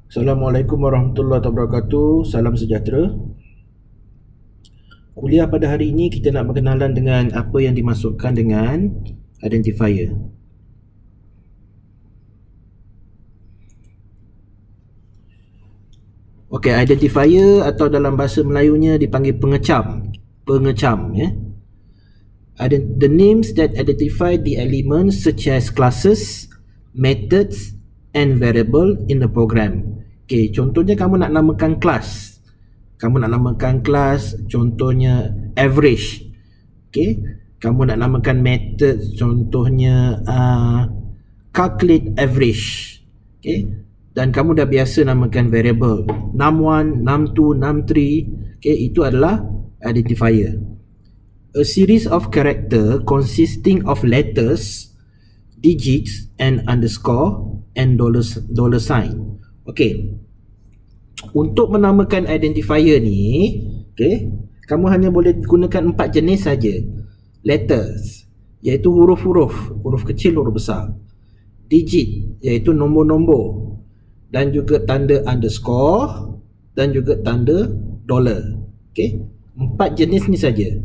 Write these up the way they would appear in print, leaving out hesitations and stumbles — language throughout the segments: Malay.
Assalamualaikum warahmatullahi wabarakatuh. Salam sejahtera. Kuliah pada hari ini kita nak berkenalan dengan apa yang dimaksudkan dengan identifier. Okey, identifier atau dalam bahasa Melayunya dipanggil pengecam. Pengecam, ya. The names that identify the elements such as classes, methods and variable in the program. Okey, contohnya kamu nak namakan kelas. Kamu nak namakan kelas, contohnya average. Okey, kamu nak namakan method, contohnya calculate average. Okey, dan kamu dah biasa namakan variable num1, num2, num3. Okey, itu adalah identifier. A series of character consisting of letters, digits and underscore and dollar sign. Okey, untuk menamakan identifier ni, okey, kamu hanya boleh gunakan 4 jenis saja. Letters, iaitu huruf kecil, huruf besar. Digit, iaitu nombor-nombor, dan juga tanda underscore dan juga tanda dollar. Okey, 4 jenis ni saja.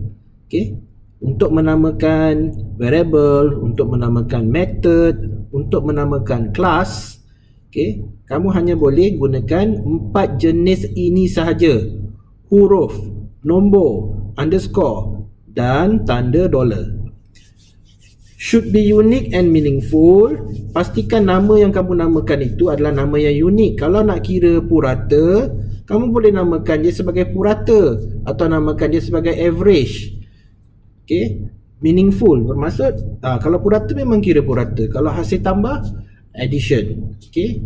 Okey, untuk menamakan variable, untuk menamakan method, untuk menamakan kelas, okey, kamu hanya boleh gunakan 4 jenis ini sahaja. Huruf, nombor, underscore dan tanda dollar. Should be unique and meaningful. Pastikan nama yang kamu namakan itu adalah nama yang unik. Kalau nak kira purata, kamu boleh namakan dia sebagai purata atau namakan dia sebagai average. Okay, meaningful bermaksud kalau purata memang kira purata, kalau hasil tambah addition. Okay,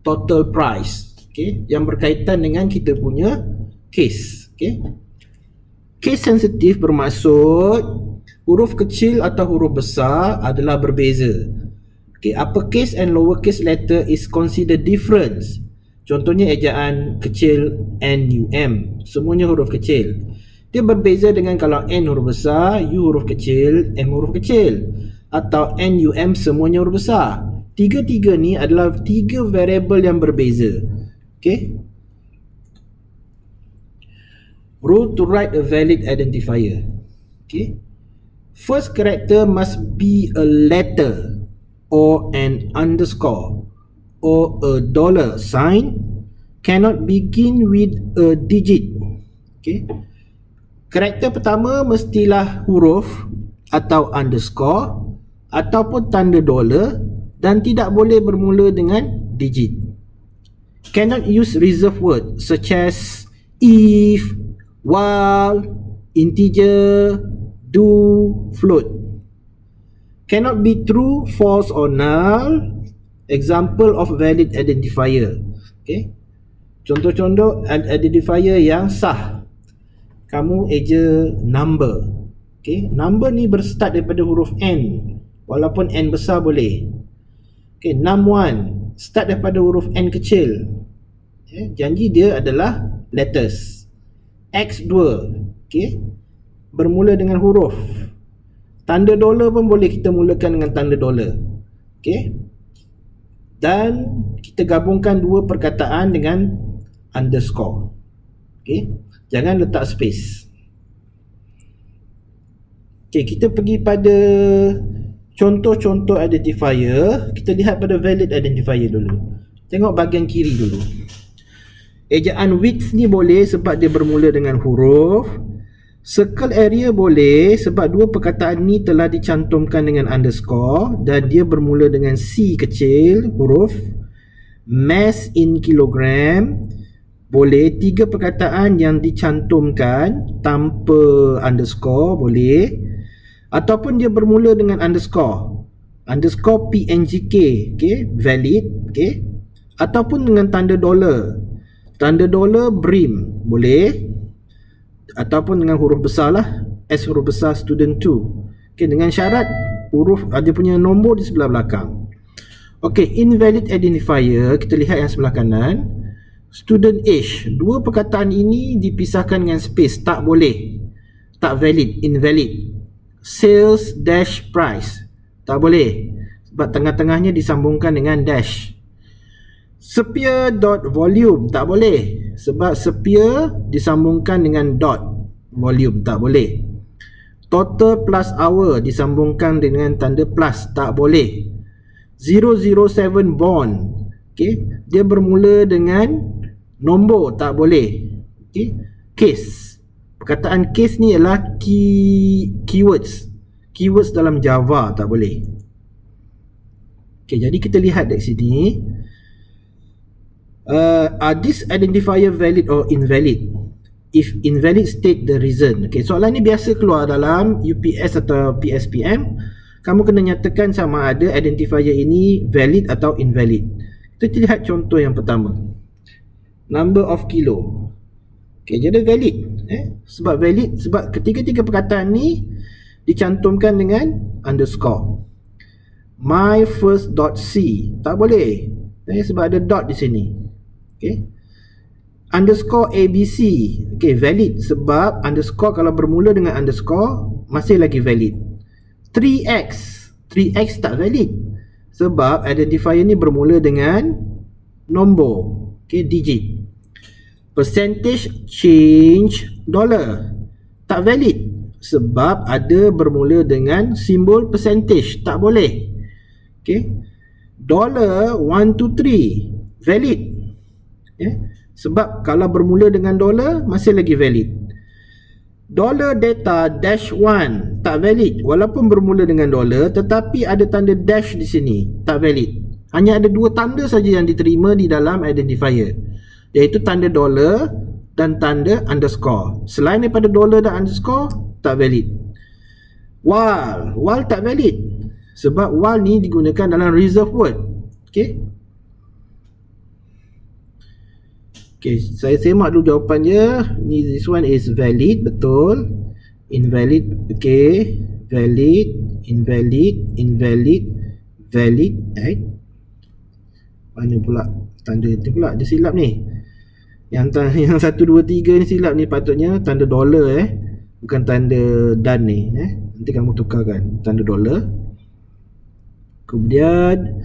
total price. Okay, yang berkaitan dengan kita punya case. Okay, case sensitive bermaksud huruf kecil atau huruf besar adalah berbeza. Okay, uppercase and lowercase letter is considered different. Contohnya ejaan kecil NUM, semuanya huruf kecil. Dia berbeza dengan kalau N huruf besar, U huruf kecil, M huruf kecil, atau NUM semuanya huruf besar. Tiga-tiga ni adalah 3 variable yang berbeza. Okay, rule to write a valid identifier. Okay, first character must be a letter or an underscore or a dollar sign, cannot begin with a digit. Okay, karakter pertama mestilah huruf atau underscore ataupun tanda dollar dan tidak boleh bermula dengan digit. Cannot use reserved word such as if, while, integer, do, float. Cannot be true, false or null. Example of valid identifier. Okay, contoh-contoh identifier yang sah. Kamu eja number. Okay, number ni berstart daripada huruf N, walaupun N besar boleh. Okay, num1 start daripada huruf N kecil. Okay, janji dia adalah letters. X2, okay, bermula dengan huruf. Tanda dollar pun boleh kita mulakan dengan tanda dollar. Okay, dan kita gabungkan dua perkataan dengan underscore. Okay, jangan letak space. Okay, kita pergi pada contoh-contoh identifier. Kita lihat pada valid identifier dulu. Tengok bahagian kiri dulu. Ejaan width ni boleh sebab dia bermula dengan huruf. Circle area boleh sebab dua perkataan ni telah dicantumkan dengan underscore dan dia bermula dengan C kecil, huruf. Mass in kilogram boleh, 3 perkataan yang dicantumkan tanpa underscore boleh, ataupun dia bermula dengan underscore PNGK, okay, valid, okay, ataupun dengan tanda dollar BRIM boleh, ataupun dengan huruf besar lah, S huruf besar student 2. Okay, dengan syarat huruf ada punya nombor di sebelah belakang. Okay, invalid identifier kita lihat yang sebelah kanan. Student age, dua perkataan ini dipisahkan dengan space, tak boleh, tak valid, invalid. Sales dash price, tak boleh sebab tengah-tengahnya disambungkan dengan dash. Sphere.volume tak boleh, sebab sphere disambungkan dengan dot. Volume tak boleh. Total plus hour disambungkan dengan tanda plus, tak boleh. 007 bond, okay, dia bermula dengan nombor, tak boleh. Okay. Case, perkataan case ni ialah keywords dalam Java, tak boleh. Okay, jadi kita lihat dari sini, are this identifier valid or invalid? If invalid, state the reason. Okay, soalan ni biasa keluar dalam UPS atau PSPM. Kamu kena nyatakan sama ada identifier ini valid atau invalid. Kita lihat contoh yang pertama. Number of kilo. Okay, jadi valid. Sebab valid, sebab ketiga-tiga perkataan ni dicantumkan dengan underscore. My first dot C, tak boleh. Sebab ada dot di sini. Okay. Underscore ABC, okay, valid sebab underscore kalau bermula dengan underscore masih lagi valid. 3x tak valid sebab identifier ni bermula dengan nombor, okay, digit. Percentage change dollar, tak valid sebab ada bermula dengan simbol percentage, tak boleh. Okay. Dollar 1 to 3 valid, sebab kalau bermula dengan dollar masih lagi valid. Dollar data dash 1 tak valid walaupun bermula dengan dollar tetapi ada tanda dash di sini, tak valid. Hanya ada dua tanda saja yang diterima di dalam identifier, iaitu tanda dollar dan tanda underscore. Selain daripada dollar dan underscore, tak valid. While tak valid sebab while ni digunakan dalam reserve word. Okay. Okay, saya semak dulu jawapan dia. Ni, this one is valid, betul. Invalid, okay. Valid, invalid, valid, right? Mana pula tanda tu pula, dia silap ni. Yang 1, 2, 3 ni silap ni, patutnya tanda dollar bukan tanda dan ni. Nanti kamu tukarkan tanda dollar. Kemudian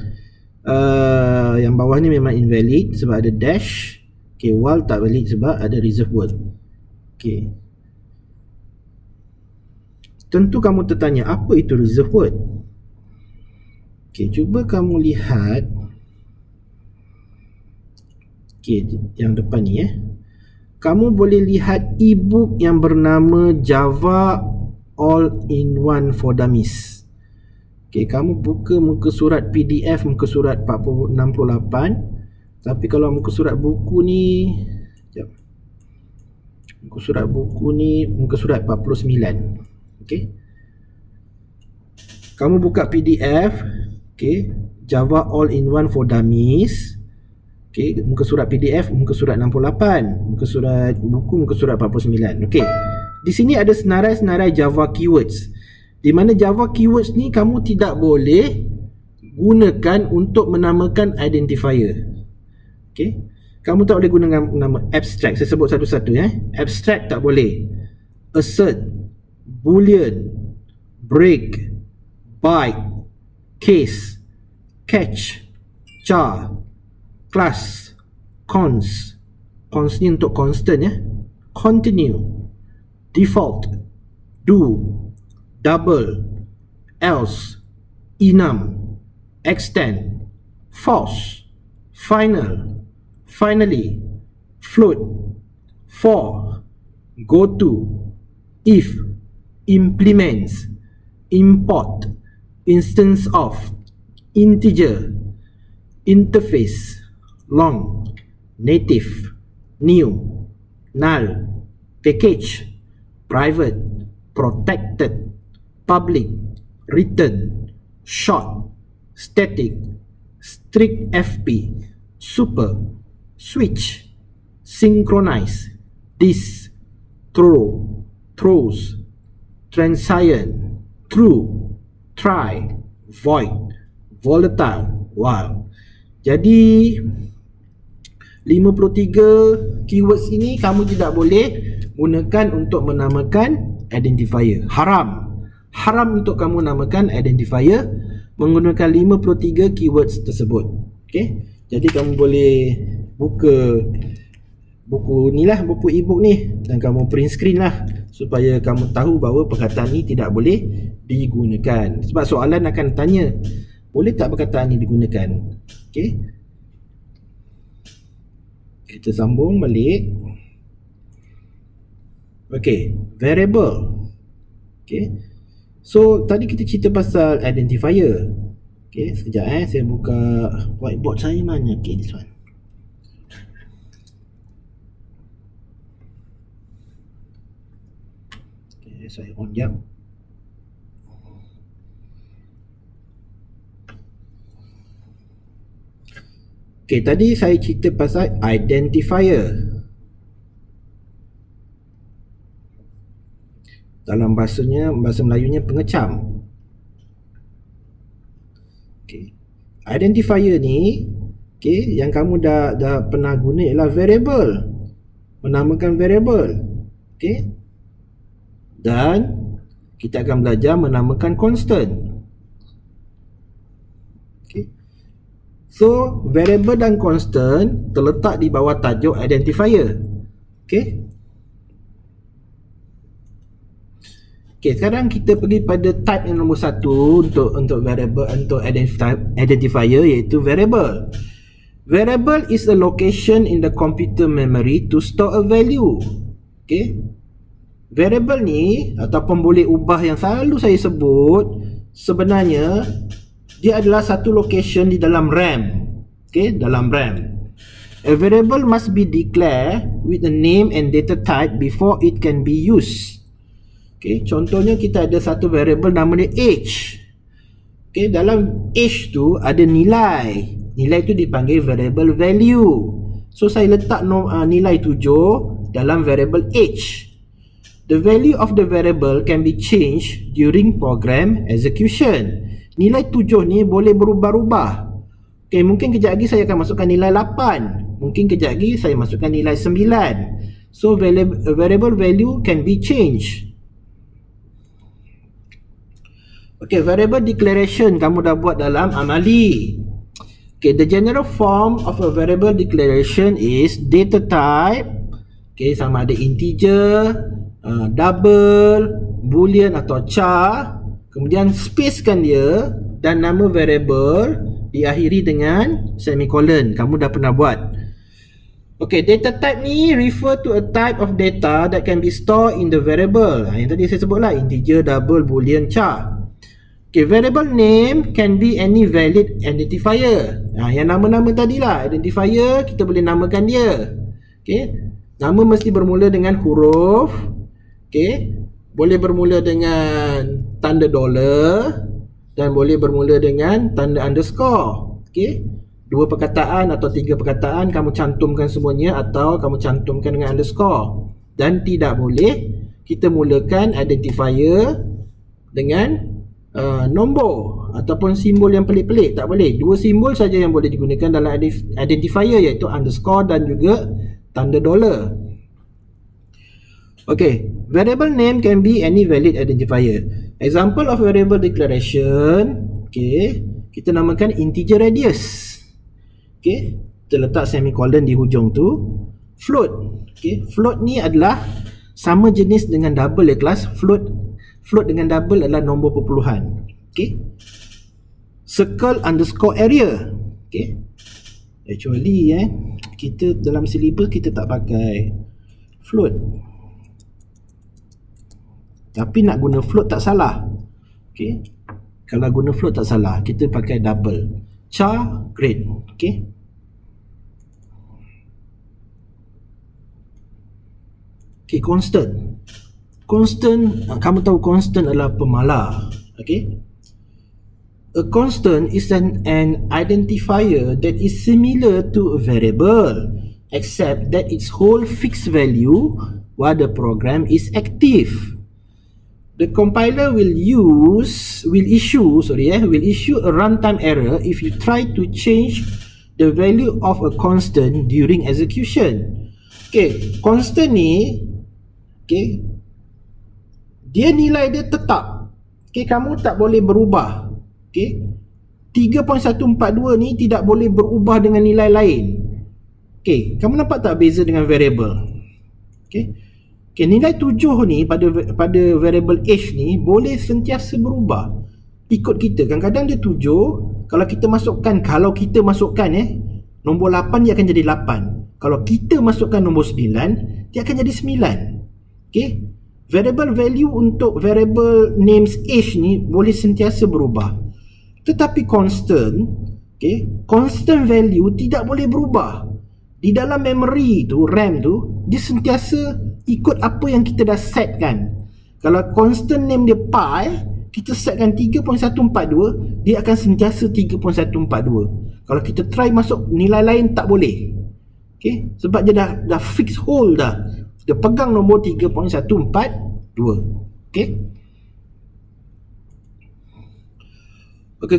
yang bawah ni memang invalid sebab ada dash. Okay, while tak valid sebab ada reserve word. Okay. Tentu kamu tertanya, apa itu reserve word? Okay, cuba kamu lihat. Okay, yang depan ni kamu boleh lihat e-book yang bernama Java All-in-One for Dummies. Okay, kamu buka muka surat PDF, muka surat 68. Tapi kalau muka surat buku ni, sekejap. Muka surat buku ni muka surat 49. Okey. Kamu buka PDF, okey, Java All-in-One for Dummies. Okey, muka surat PDF muka surat 68, muka surat buku muka surat 49. Okey. Di sini ada senarai-senarai Java keywords. Di mana Java keywords ni kamu tidak boleh gunakan untuk menamakan identifier. Okay. Kamu tak boleh gunakan nama abstract. Saya sebut satu-satu Abstract tak boleh. Assert, boolean, break, byte, case, catch, char, class, cons. Cons ni untuk constant continue, default, do, double, else, enum, extend, false, final, finally, float, for, go to, if, implements, import, instance of, integer, interface, long, native, new, null, package, private, protected, public, written, short, static, strict FP, super, switch, synchronize, dis, throw, throws, transient, true, try, void, volatile, while. Jadi 53 keywords ini kamu tidak boleh gunakan untuk menamakan identifier. Haram untuk kamu namakan identifier menggunakan 53 keywords tersebut. Okay. Jadi kamu boleh buka buku ni lah, buku e-book ni, dan kamu print screen lah supaya kamu tahu bahawa perkataan ni tidak boleh digunakan. Sebab soalan akan tanya, boleh tak perkataan ni digunakan? Okey. Kita sambung balik. Okey, variable. Okey. So tadi kita cerita pasal identifier. Okey, sekejap saya buka whiteboard saya mana. Okey, this one. Okey, saya on jap. Okey, tadi saya cerita pasal identifier. Dalam bahasa Melayunya pengecam. Okay. Identifier ni, okay, yang kamu dah pernah guna ialah variable. Menamakan variable. Okay. Dan kita akan belajar menamakan constant. Okay. So, variable dan constant terletak di bawah tajuk identifier. Okay. Okay, sekarang kita pergi pada type yang nombor 1 untuk variable, untuk identifier, iaitu variable. Variable is a location in the computer memory to store a value. Okay. Variable ni ataupun boleh ubah yang selalu saya sebut, sebenarnya dia adalah satu location di dalam RAM. Okay, dalam RAM. A variable must be declared with a name and data type before it can be used. Okay, contohnya kita ada satu variable nama dia age. Okay, dalam age tu ada nilai. Nilai tu dipanggil variable value. So saya letak nilai 7 dalam variable age. The value of the variable can be changed during program execution. Nilai 7 ni boleh berubah-ubah. Okay, mungkin kejap lagi saya akan masukkan nilai 8. Mungkin kejap lagi saya masukkan nilai 9. So variable value can be changed. Okay, variable declaration kamu dah buat dalam amali. Okay, the general form of a variable declaration is data type. Okay, sama ada integer, double, boolean atau char. Kemudian spacekan dia dan nama variable diakhiri dengan semicolon. Kamu dah pernah buat. Okay, data type ni refer to a type of data that can be stored in the variable. Yang tadi saya sebutlah, integer, double, boolean, char. Okay, variable name can be any valid identifier. Yang nama-nama tadilah, identifier kita boleh namakan dia. Okay, nama mesti bermula dengan huruf. Okay, boleh bermula dengan tanda dollar dan boleh bermula dengan tanda underscore. Okay, 2 perkataan atau 3 perkataan kamu cantumkan semuanya atau kamu cantumkan dengan underscore. Dan tidak boleh kita mulakan identifier dengan nombor ataupun simbol yang pelik-pelik. Tak boleh. 2 simbol saja yang boleh digunakan dalam identifier, iaitu underscore dan juga tanda dollar. Okay, variable name can be any valid identifier. Example of variable declaration. Okay, kita namakan integer radius. Okay, kita letak semicolon di hujung tu. Float. Okay, float ni adalah sama jenis dengan double ya kelas. Float dengan double adalah nombor perpuluhan. Okay. Circle underscore area. Okay. Actually kita dalam syllabus kita tak pakai float. Tapi nak guna float tak salah. Okay. Kalau guna float tak salah, kita pakai double. Char grade. Okay. Okay, constant. Constant, kamu tahu constant adalah pemalar. Okay. A constant is an identifier that is similar to a variable, except that its whole fixed value while the program is active. The compiler will issue a runtime error if you try to change the value of a constant during execution. Okay, constant ni, okay, dia nilai dia tetap. Okay, kamu tak boleh berubah. Okay, 3.142 ni tidak boleh berubah dengan nilai lain. Okey, kamu nampak tak beza dengan variable? Okey. Okey, nilai 7 ni pada variable age ni boleh sentiasa berubah. Ikut kita, kadang-kadang dia 7, kalau kita masukkan nombor 8 dia akan jadi 8. Kalau kita masukkan nombor 9, dia akan jadi 9. Okey. Variable value untuk variable names age ni boleh sentiasa berubah. Tetapi constant, constant value tidak boleh berubah. Di dalam memory tu, RAM tu, dia sentiasa ikut apa yang kita dah setkan. Kalau constant name dia pi, kita setkan 3.142, dia akan sentiasa 3.142. Kalau kita try masuk nilai lain, tak boleh. Sebab dia dah fix hold dah. Dia pegang nombor 3.142.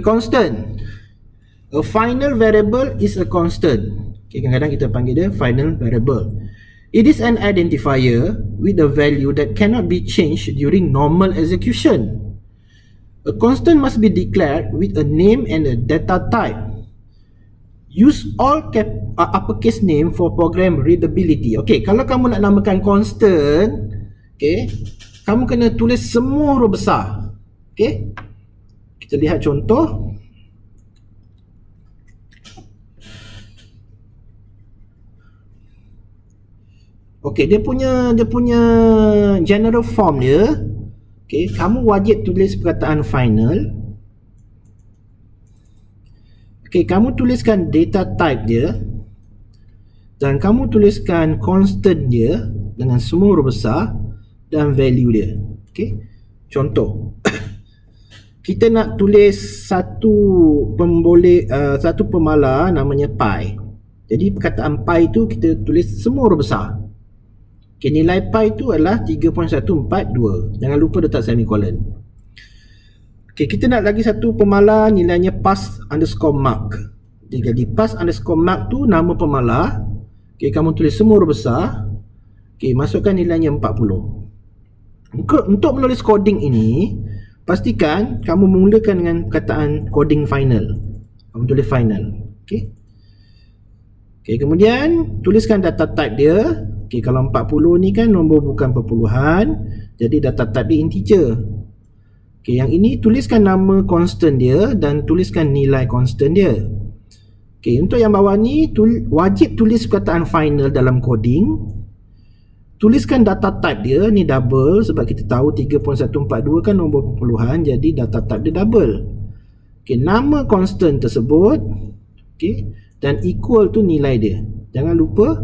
Constant. A final variable is a constant. Kadang-kadang kita panggil dia final variable. It is an identifier with a value that cannot be changed during normal execution. A constant must be declared with a name and a data type. Use all uppercase name for program readability. Kalau kamu nak namakan constant, kamu kena tulis semua huruf besar. Kita lihat contoh. Dia punya general form dia. Kamu wajib tulis perkataan final. Kamu tuliskan data type dia dan kamu tuliskan constant dia dengan semua huruf besar dan value dia. Contoh. Kita nak tulis satu pemalar namanya pi. Jadi perkataan pi tu kita tulis semua huruf besar. Nilai pi tu adalah 3.142. Jangan lupa letak semicolon. Kita nak lagi satu pemalar nilainya pass_mark. Jadi pass_mark tu nama pemalar. Kamu tulis semua huruf besar. Masukkan nilainya 40. Untuk menulis coding ini, pastikan kamu memulakan dengan perkataan coding final. Kamu tulis final. Kemudian tuliskan data type dia. Kalau 40 ni kan nombor bukan perpuluhan, jadi data type dia integer. Yang ini tuliskan nama constant dia dan tuliskan nilai constant dia. Untuk yang bawah ni wajib tulis perkataan final dalam coding. Tuliskan data type dia, ni double sebab kita tahu 3.142 kan nombor perpuluhan, jadi data type dia double. Nama constant tersebut, dan equal tu nilai dia. Jangan lupa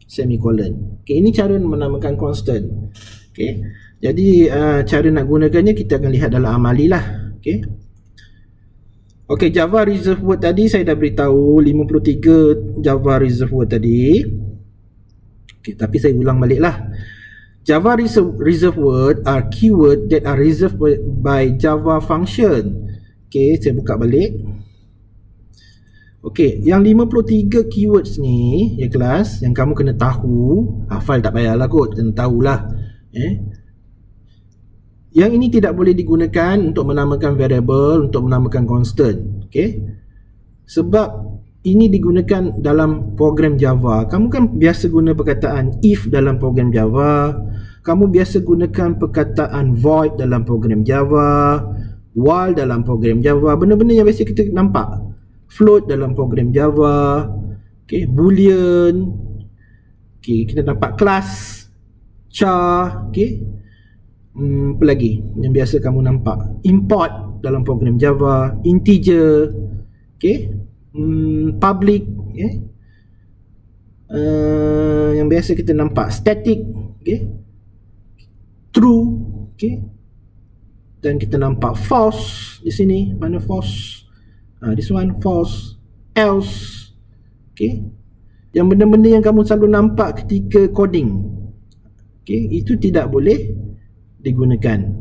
semicolon. Ini cara menamakan constant. Jadi cara nak gunakannya kita akan lihat dalam amali lah. Java reserve word tadi saya dah beritahu 53 Java reserve word tadi. Tapi saya ulang balik lah. Java reserve word are keyword that are reserved by Java function. Saya buka balik. Yang 53 keywords ni ya kelas, yang kamu kena tahu, hafal tak payahlah kot, kena tahulah. Yang ini tidak boleh digunakan untuk menamakan variable, untuk menamakan constant. Sebab ini digunakan dalam program Java. Kamu kan biasa guna perkataan if dalam program Java. Kamu biasa gunakan perkataan void dalam program Java, while dalam program Java. Benda-benda yang biasa kita nampak. Float dalam program Java, boolean, kita nampak class, char, apa lagi yang biasa kamu nampak, import dalam program Java, integer, public, yang biasa kita nampak static, true, dan kita nampak false di sini. Mana false? This one false, else. Yang benda-benda yang kamu selalu nampak ketika coding, itu tidak boleh digunakan.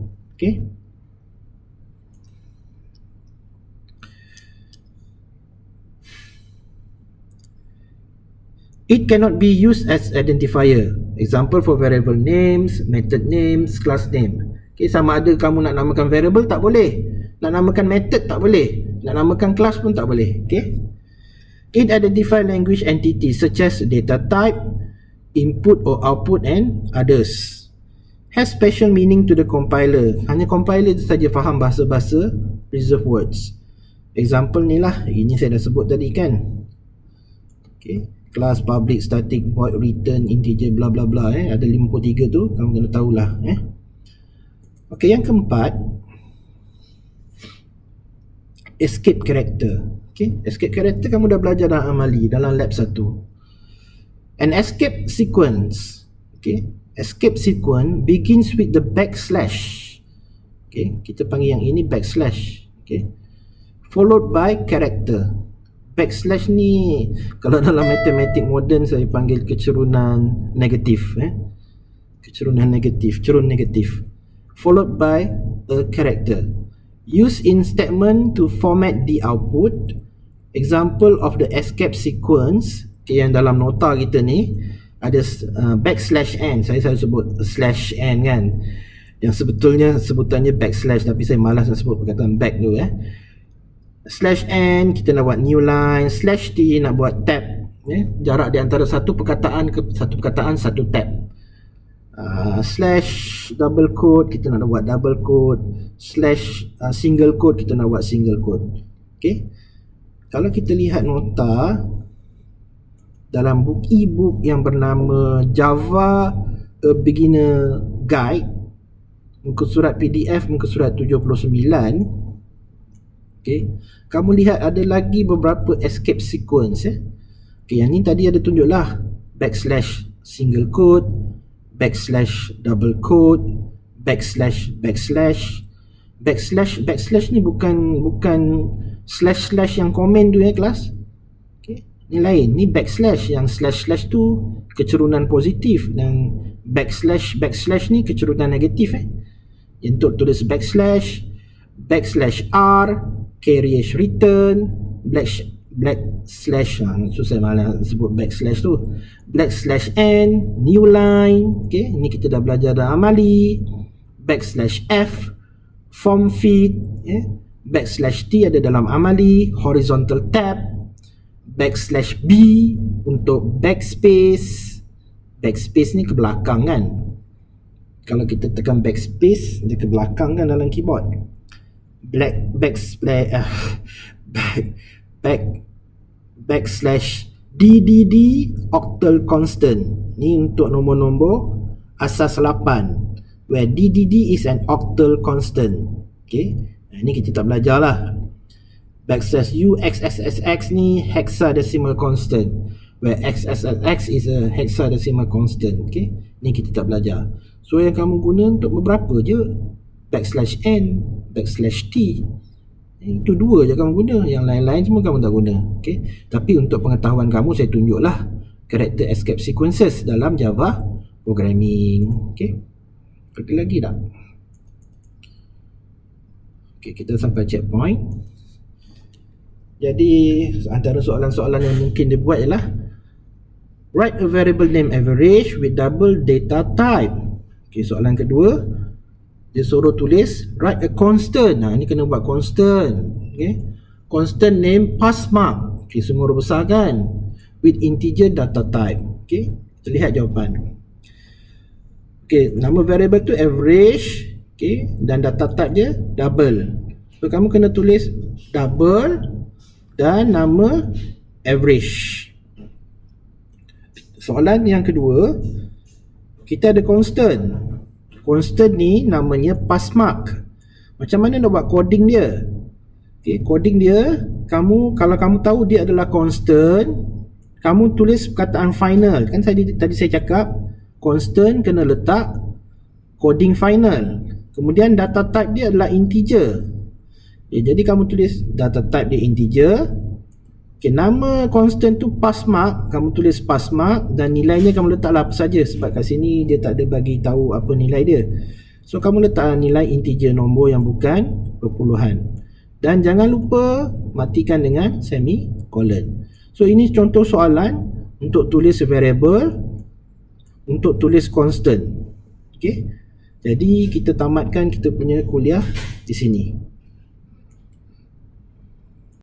It cannot be used as identifier. Example for variable names, method names, class name. Sama ada kamu nak namakan variable tak boleh, nak namakan method tak boleh. Nak namakan kelas pun tak boleh. Okay. It identify language entities such as data type, input or output and others. Has special meaning to the compiler. Hanya compiler itu saja faham bahasa-bahasa reserved words. Example ni lah, ini saya dah sebut tadi kan. Okay. Class public static void return integer bla bla bla ada 53 tu, kamu kena tahulah Okay, yang keempat, escape character. Okay, escape character kamu dah belajar dalam amali dalam lab 1. An escape sequence, okay, escape sequence begins with the backslash. Okay, kita panggil yang ini backslash. Okay, followed by character. Backslash ni kalau dalam matematik moden saya panggil kecerunan negatif. Kecerunan negatif, cerun negatif. Followed by a character. Used in statement to format the output. Example of the escape sequence, okay, yang dalam nota kita ni ada backslash n. Saya selalu sebut slash n kan, yang sebetulnya sebutannya backslash, tapi saya malas nak sebut perkataan back tu Slash n kita nak buat new line, slash t nak buat tab, jarak di antara satu perkataan ke satu perkataan satu tab. Slash double quote kita nak buat double quote, slash single quote kita nak buat single quote. Okay, kalau kita lihat nota dalam e-book yang bernama Java A Beginner Guide, muka surat PDF, muka surat 79, okay, kamu lihat ada lagi beberapa escape sequence okay, yang ni tadi ada tunjuklah backslash single quote, backslash double quote, backslash ni bukan slash yang komen tu kelas. Okay, ni lain, ni backslash. Yang slash tu kecerunan positif dan backslash ni kecerunan negatif Yang untuk tulis backslash r carriage return, backslash susah malah sebut backslash tu, backslash n new line. Okay, ni kita dah belajar dalam amali. Backslash f form feed, backslash t ada dalam amali horizontal tab. Backslash b untuk backspace. Backspace ni ke belakang kan, kalau kita tekan backspace dia ke belakang kan dalam keyboard. Backslash ddd octal constant, ni untuk nombor-nombor asas 8, where ddd is an octal constant. Okay, ni kita tak belajar lah. Backslash uxxx ni hexadecimal constant, where xxx is a hexadecimal constant. Okay, ni kita tak belajar. So yang kamu guna untuk beberapa je, backslash n, backslash t, itu dua je kamu guna, yang lain-lain semua kamu tak guna. Okay, tapi untuk pengetahuan kamu saya tunjuklah character escape sequences dalam Java programming. Okay, lagi tak? Okay, kita sampai checkpoint. Jadi antara soalan-soalan yang mungkin dia buat ialah write a variable name average with double data type. Okay, soalan kedua dia suruh tulis write a constant. Ini kena buat constant. Okay, constant name passmark. Okay, semua huruf besar kan, with integer data type. Okay, kita lihat jawapan. Okay, nama variable tu average. Okay, dan data type dia double. So kamu kena tulis double dan nama average. Soalan yang kedua, kita ada constant. Constant ni namanya passmark. Macam mana nak buat coding dia? Okay, coding dia, kalau kamu tahu dia adalah constant, kamu tulis perkataan final. Kan tadi saya cakap constant kena letak coding final. Kemudian data type dia adalah integer. Okay, jadi kamu tulis data type dia integer. Okay, nama constant tu passmark, kamu tulis passmark dan nilainya kamu letaklah apa saja, sebab kat sini dia tak ada bagi tahu apa nilai dia. So kamu letak nilai integer, nombor yang bukan perpuluhan. Dan jangan lupa matikan dengan semicolon. So ini contoh soalan untuk tulis variable, untuk tulis constant. Okay, jadi kita tamatkan kita punya kuliah di sini.